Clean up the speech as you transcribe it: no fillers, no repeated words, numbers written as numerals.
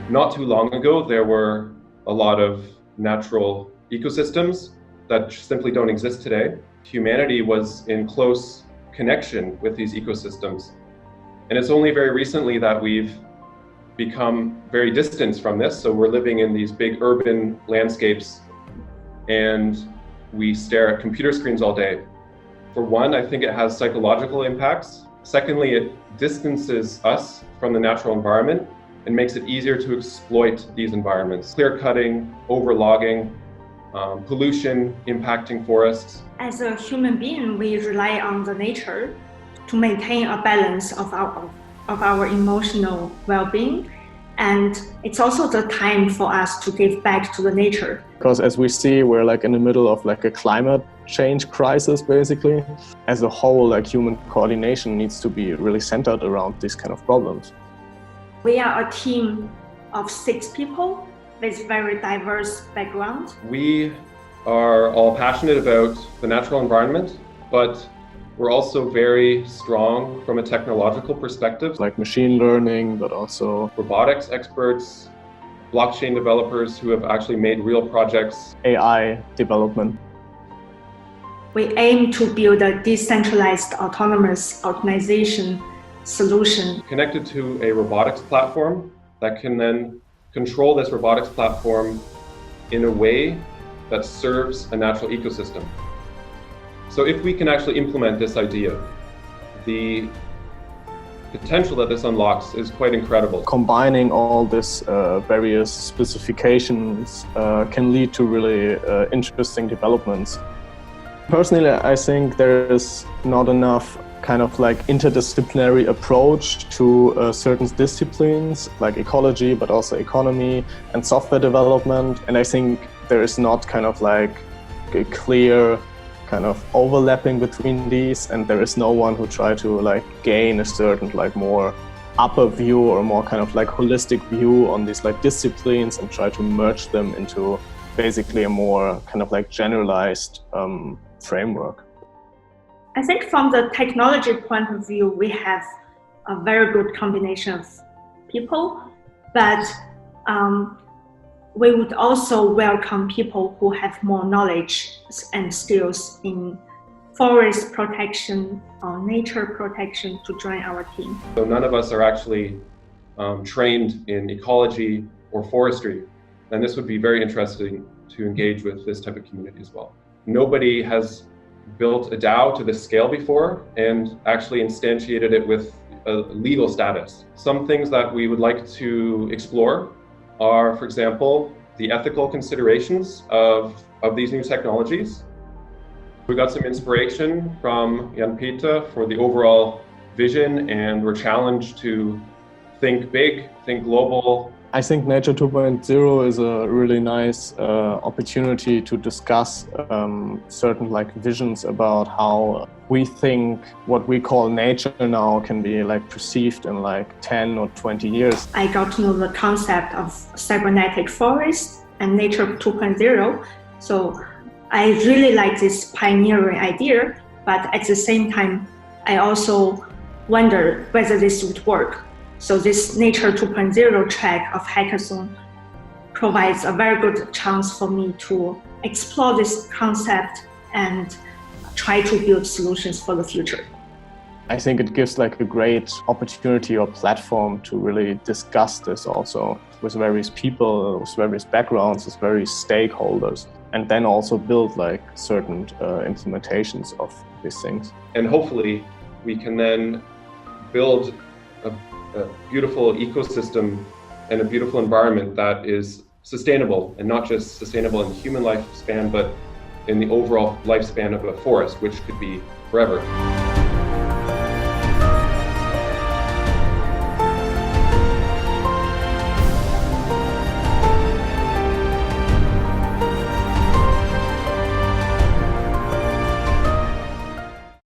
Not too long ago, there were a lot of natural ecosystems that simply don't exist today. Humanity was in close connection with these ecosystems. And it's only very recently that we've become very distant from this. So we're living in these big urban landscapes and we stare at computer screens all day. For one, I think it has psychological impacts. Secondly, it distances us from the natural environment and makes it easier to exploit these environments. Clear-cutting, overlogging, pollution impacting forests. As a human being, we rely on the nature to maintain a balance of our emotional well-being. And it's also the time for us to give back to the nature. Because as we see, we're like in the middle of like a climate change crisis, basically. As a whole, like human coordination needs to be really centered around these kind of problems. We are a team of 6 people with very diverse backgrounds. We are all passionate about the natural environment, but we're also very strong from a technological perspective. Like machine learning, but also robotics experts, blockchain developers who have actually made real projects. AI development. We aim to build a decentralized autonomous organization solution. Connected to a robotics platform that can then control this robotics platform in a way that serves a natural ecosystem. So if we can actually implement this idea, the potential that this unlocks is quite incredible. Combining all this various specifications can lead to really interesting developments. Personally, I think there is not enough kind of like interdisciplinary approach to certain disciplines like ecology, but also economy and software development. And I think there is not kind of like a clear kind of overlapping between these, and there is no one who try to like gain a certain like more upper view or more kind of like holistic view on these like disciplines and try to merge them into basically a more kind of like generalized framework. I think from the technology point of view, we have a very good combination of people, but we would also welcome people who have more knowledge and skills in forest protection or nature protection to join our team. So none of us are actually trained in ecology or forestry, and this would be very interesting to engage with this type of community as well. Nobody has built a DAO to this scale before and actually instantiated it with a legal status. Some things that we would like to explore are, for example, the ethical considerations of these new technologies. We got some inspiration from Jan-Peter for the overall vision, and we're challenged to think big, think global. I think Nature 2.0 is a really nice opportunity to discuss certain like visions about how we think what we call nature now can be like perceived in like 10 or 20 years. I got to know the concept of cybernetic forest and Nature 2.0. So I really like this pioneering idea, but at the same time, I also wonder whether this would work. So this Nature 2.0 track of Hackathon provides a very good chance for me to explore this concept and try to build solutions for the future. I think it gives like a great opportunity or platform to really discuss this also with various people, with various backgrounds, with various stakeholders, and then also build like certain implementations of these things. And hopefully we can then build a beautiful ecosystem and a beautiful environment that is sustainable, and not just sustainable in the human lifespan, but in the overall lifespan of a forest, which could be forever.